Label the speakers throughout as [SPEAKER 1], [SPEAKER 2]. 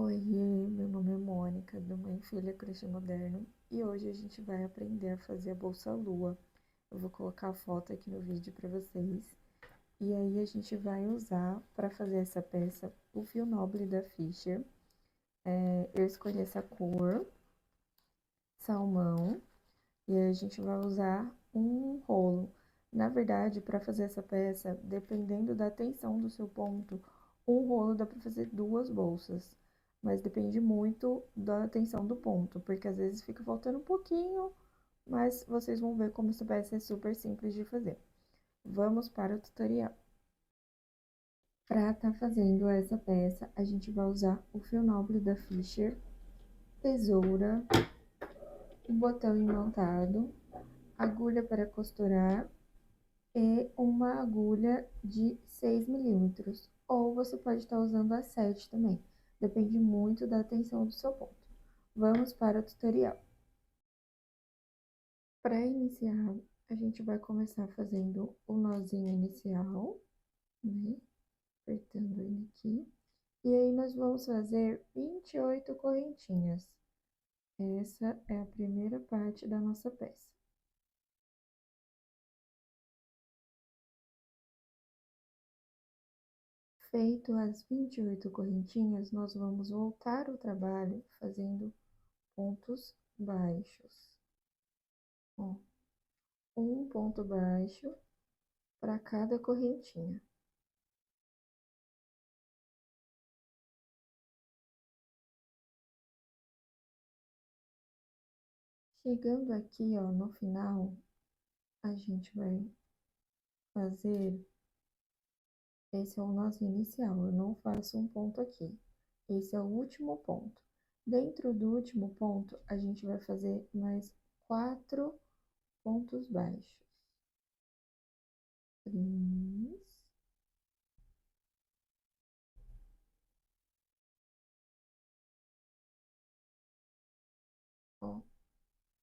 [SPEAKER 1] Oiê, meu nome é Mônica, do Mãe Filha Crochê Moderno, e hoje a gente vai aprender a fazer a bolsa lua. Eu vou colocar a foto aqui no vídeo para vocês. E aí a gente vai usar para fazer essa peça o fio nobre da Fisher. Eu escolhi essa cor, salmão, e aí a gente vai usar um rolo. Na verdade, para fazer essa peça, dependendo da tensão do seu ponto, um rolo dá para fazer duas bolsas. Mas depende muito da tensão do ponto, porque às vezes fica faltando um pouquinho, mas vocês vão ver como essa peça é super simples de fazer. Vamos para o tutorial. Para estar fazendo essa peça, a gente vai usar o fio nobre da Fisher, tesoura, o botão imantado, agulha para costurar e uma agulha de 6 milímetros, ou você pode estar usando a 7 também, depende muito da tensão do seu ponto. Vamos para o tutorial. Para iniciar, a gente vai começar fazendo o nozinho inicial, né? Apertando ele aqui. E aí, nós vamos fazer 28 correntinhas. Essa é a primeira parte da nossa peça. Feito as 28 correntinhas, nós vamos voltar o trabalho fazendo pontos baixos. Ó, um ponto baixo para cada correntinha. Chegando aqui, ó, no final, a gente vai fazer, esse é o nosso inicial, eu não faço um ponto aqui. Esse é o último ponto. Dentro do último ponto, a gente vai fazer mais 4 pontos baixos. 3, ó,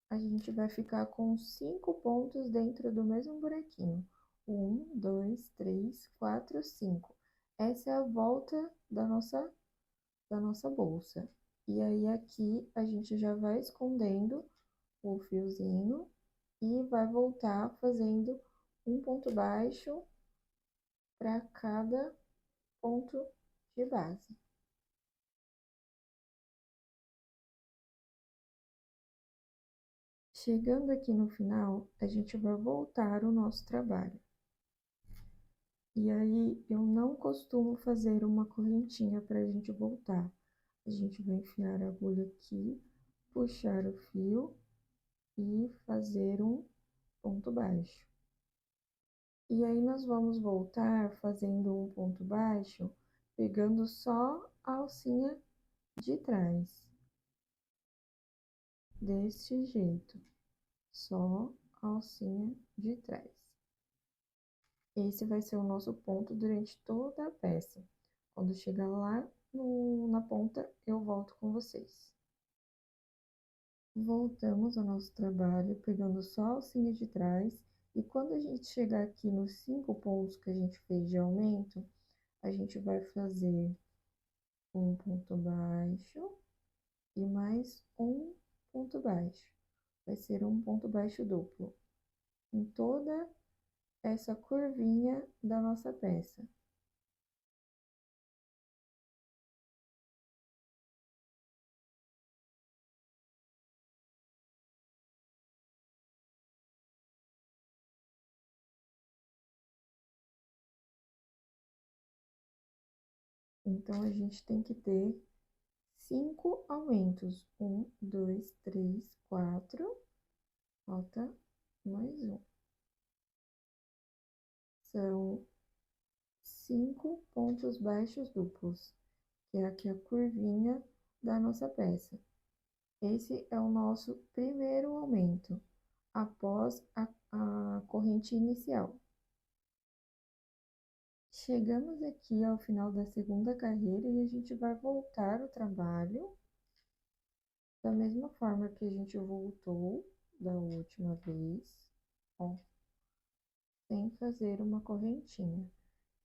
[SPEAKER 1] a gente vai ficar com 5 pontos dentro do mesmo buraquinho. 1, 2, 3, 4, 5. Essa é a volta da nossa bolsa. E aí, aqui, a gente já vai escondendo o fiozinho e vai voltar fazendo um ponto baixo para cada ponto de base. Chegando aqui no final, a gente vai voltar o nosso trabalho. E aí, eu não costumo fazer uma correntinha para a gente voltar. A gente vai enfiar a agulha aqui, puxar o fio e fazer um ponto baixo. E aí, nós vamos voltar fazendo um ponto baixo, pegando só a alcinha de trás. Deste jeito, só a alcinha de trás. Esse vai ser o nosso ponto durante toda a peça. Quando chegar lá na ponta, eu volto com vocês. Voltamos ao nosso trabalho, pegando só a alcinha de trás. E quando a gente chegar aqui nos 5 pontos que a gente fez de aumento, a gente vai fazer um ponto baixo e mais um ponto baixo. Vai ser um ponto baixo duplo em toda essa curvinha da nossa peça. Então, a gente tem que ter 5 aumentos. 1, 2, 3, 4. Falta mais um. São 5 pontos baixos duplos, que é aqui a curvinha da nossa peça. Esse é o nosso primeiro aumento, após a corrente inicial. Chegamos aqui ao final da segunda carreira e a gente vai voltar o trabalho da mesma forma que a gente voltou da última vez, ó, sem fazer uma correntinha.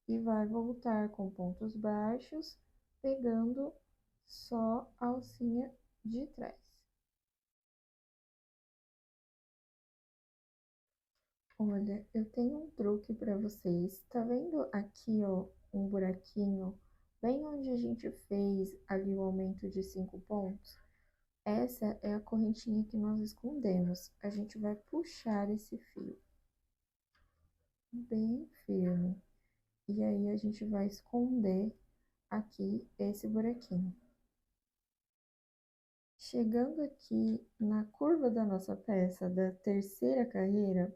[SPEAKER 1] E vai voltar com pontos baixos, pegando só a alcinha de trás. Olha, eu tenho um truque para vocês. Tá vendo aqui, ó, um buraquinho bem onde a gente fez ali o aumento de 5 pontos? Essa é a correntinha que nós escondemos. A gente vai puxar esse fio bem firme. E aí a gente vai esconder aqui esse buraquinho. Chegando aqui na curva da nossa peça da terceira carreira,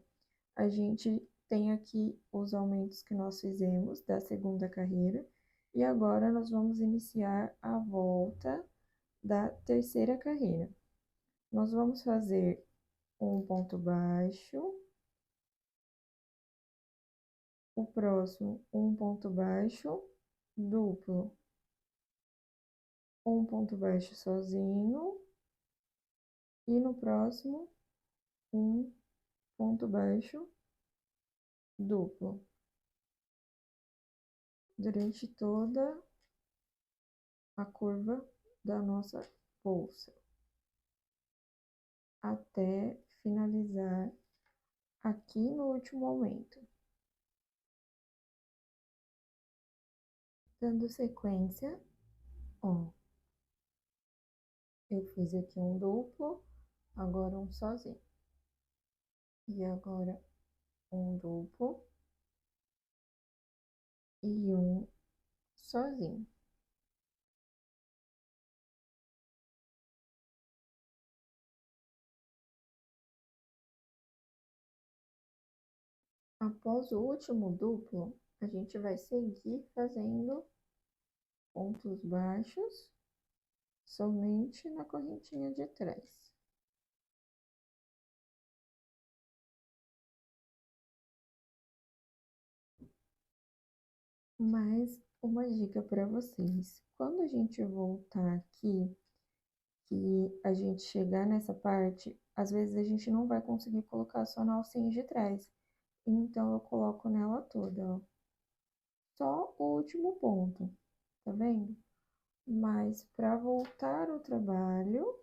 [SPEAKER 1] a gente tem aqui os aumentos que nós fizemos da segunda carreira. E agora nós vamos iniciar a volta da terceira carreira. Nós vamos fazer um ponto baixo, o próximo um ponto baixo, duplo, um ponto baixo sozinho, e no próximo um ponto baixo duplo, durante toda a curva da nossa bolsa, até finalizar aqui no último aumento. Dando sequência, ó, eu fiz aqui um duplo, agora um sozinho. E agora um duplo e um sozinho. Após o último duplo, a gente vai seguir fazendo pontos baixos somente na correntinha de trás. Mais uma dica para vocês: quando a gente voltar aqui, que a gente chegar nessa parte, às vezes a gente não vai conseguir colocar só na alcinha de trás. Então, eu coloco nela toda, ó. Só o último ponto, tá vendo? Mas para voltar ao trabalho,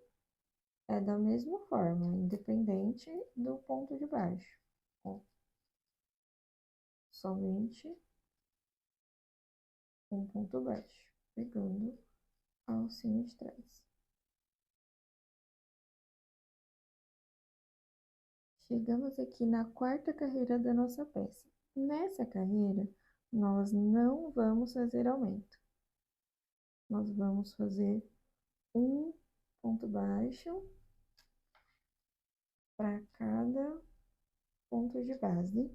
[SPEAKER 1] é da mesma forma, independente do ponto de baixo. Ó, somente um ponto baixo, pegando a alcinha de trás. Chegamos aqui na quarta carreira da nossa peça. Nessa carreira, nós não vamos fazer aumento. Nós vamos fazer um ponto baixo para cada ponto de base,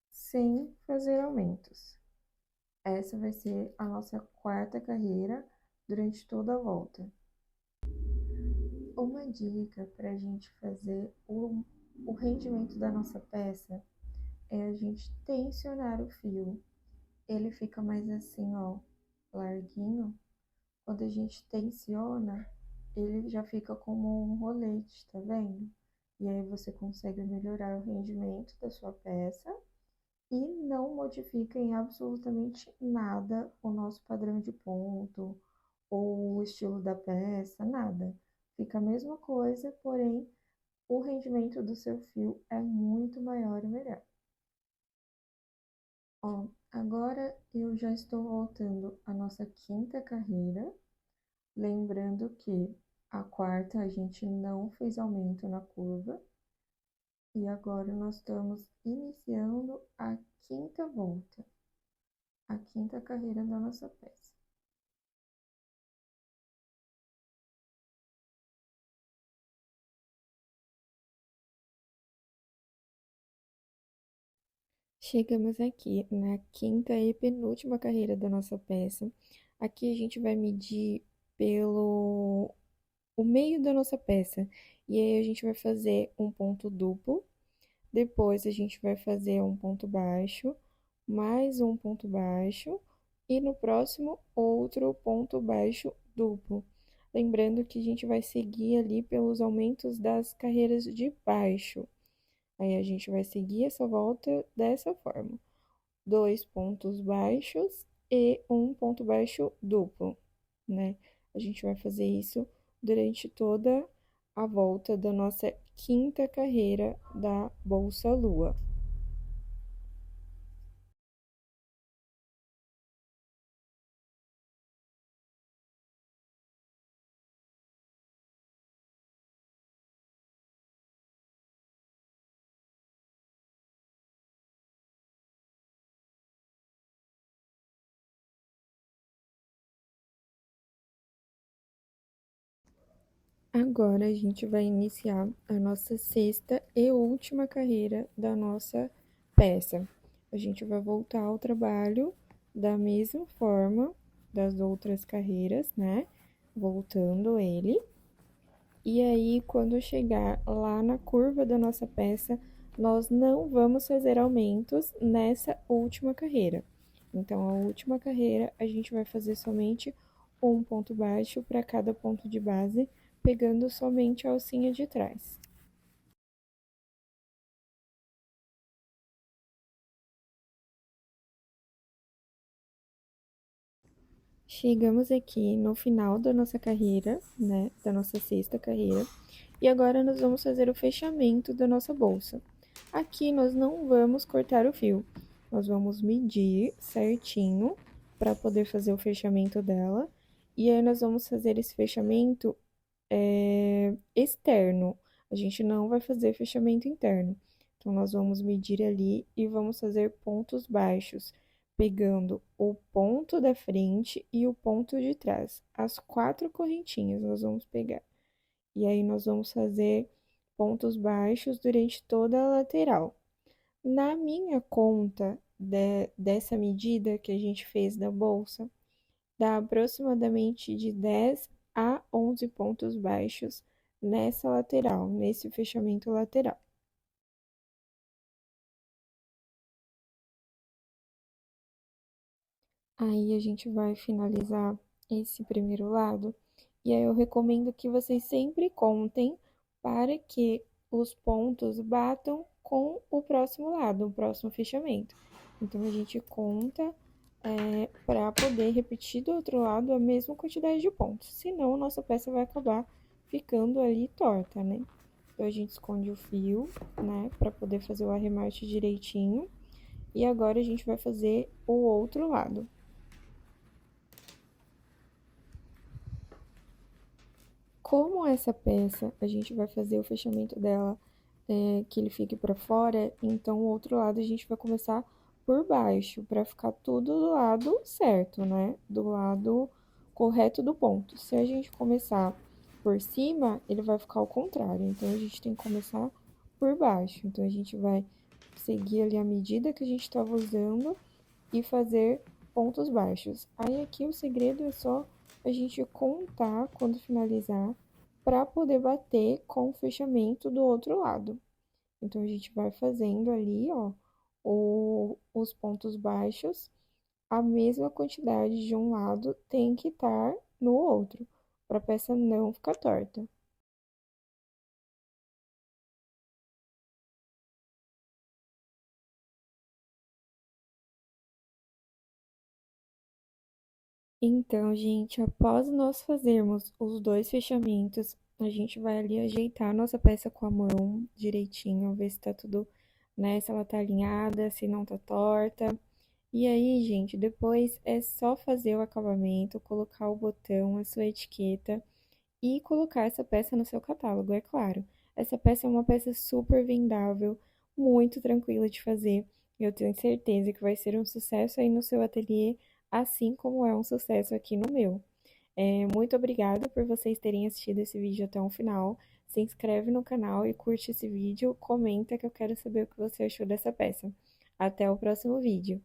[SPEAKER 1] sem fazer aumentos. Essa vai ser a nossa quarta carreira durante toda a volta. Uma dica para a gente fazer o rendimento da nossa peça é a gente tensionar o fio. Ele fica mais assim, ó, larguinho. Quando a gente tensiona, ele já fica como um rolete, tá vendo? E aí você consegue melhorar o rendimento da sua peça e não modifica em absolutamente nada o nosso padrão de ponto ou o estilo da peça, nada. Fica a mesma coisa, porém o rendimento do seu fio é muito maior e melhor. Ó, agora eu já estou voltando à nossa quinta carreira, lembrando que a quarta a gente não fez aumento na curva, e agora nós estamos iniciando a quinta volta, a quinta carreira da nossa peça. Chegamos aqui na quinta e penúltima carreira da nossa peça. Aqui a gente vai medir pelo o meio da nossa peça. E aí a gente vai fazer um ponto duplo, depois a gente vai fazer um ponto baixo, mais um ponto baixo, e no próximo outro ponto baixo duplo. Lembrando que a gente vai seguir ali pelos aumentos das carreiras de baixo. Aí a gente vai seguir essa volta dessa forma: dois pontos baixos e um ponto baixo duplo, né? A gente vai fazer isso durante toda a volta da nossa quinta carreira da Bolsa Lua. Agora a gente vai iniciar a nossa sexta e última carreira da nossa peça. A gente vai voltar ao trabalho da mesma forma das outras carreiras, né? Voltando ele. E aí, quando chegar lá na curva da nossa peça, nós não vamos fazer aumentos nessa última carreira. Então, a última carreira, a gente vai fazer somente um ponto baixo para cada ponto de base, pegando somente a alcinha de trás. Chegamos aqui no final da nossa carreira, né, da nossa sexta carreira, e agora nós vamos fazer o fechamento da nossa bolsa. Aqui nós não vamos cortar o fio, nós vamos medir certinho para poder fazer o fechamento dela, e aí nós vamos fazer esse fechamento externo, a gente não vai fazer fechamento interno. Então, nós vamos medir ali e vamos fazer pontos baixos, pegando o ponto da frente e o ponto de trás. As 4 correntinhas nós vamos pegar. E aí, nós vamos fazer pontos baixos durante toda a lateral. Na minha conta dessa medida que a gente fez da bolsa, dá aproximadamente de 10 a 11 pontos baixos nessa lateral, nesse fechamento lateral. Aí a gente vai finalizar esse primeiro lado, e aí eu recomendo que vocês sempre contem para que os pontos batam com o próximo lado, o próximo fechamento. Então a gente conta para poder repetir do outro lado a mesma quantidade de pontos, senão a nossa peça vai acabar ficando ali torta, né? Então a gente esconde o fio, né, para poder fazer o arremate direitinho. E agora a gente vai fazer o outro lado. Como essa peça a gente vai fazer o fechamento dela que ele fique para fora, então o outro lado a gente vai começar por baixo, para ficar tudo do lado certo, né? Do lado correto do ponto. Se a gente começar por cima, ele vai ficar ao contrário. Então a gente tem que começar por baixo. Então a gente vai seguir ali a medida que a gente estava usando e fazer pontos baixos. Aí aqui o segredo é só a gente contar quando finalizar para poder bater com o fechamento do outro lado. Então, a gente vai fazendo ali, ó, os pontos baixos, a mesma quantidade de um lado tem que estar no outro, para a peça não ficar torta. Então, gente, após nós fazermos os dois fechamentos, a gente vai ali ajeitar a nossa peça com a mão direitinho, ver se tá tudo, né, se ela tá alinhada, se não tá torta. E aí, gente, depois é só fazer o acabamento, colocar o botão, a sua etiqueta e colocar essa peça no seu catálogo, é claro. Essa peça é uma peça super vendável, muito tranquila de fazer. Eu tenho certeza que vai ser um sucesso aí no seu ateliê, assim como é um sucesso aqui no meu. Muito obrigada por vocês terem assistido esse vídeo até o final. Se inscreve no canal e curte esse vídeo, comenta que eu quero saber o que você achou dessa peça. Até o próximo vídeo.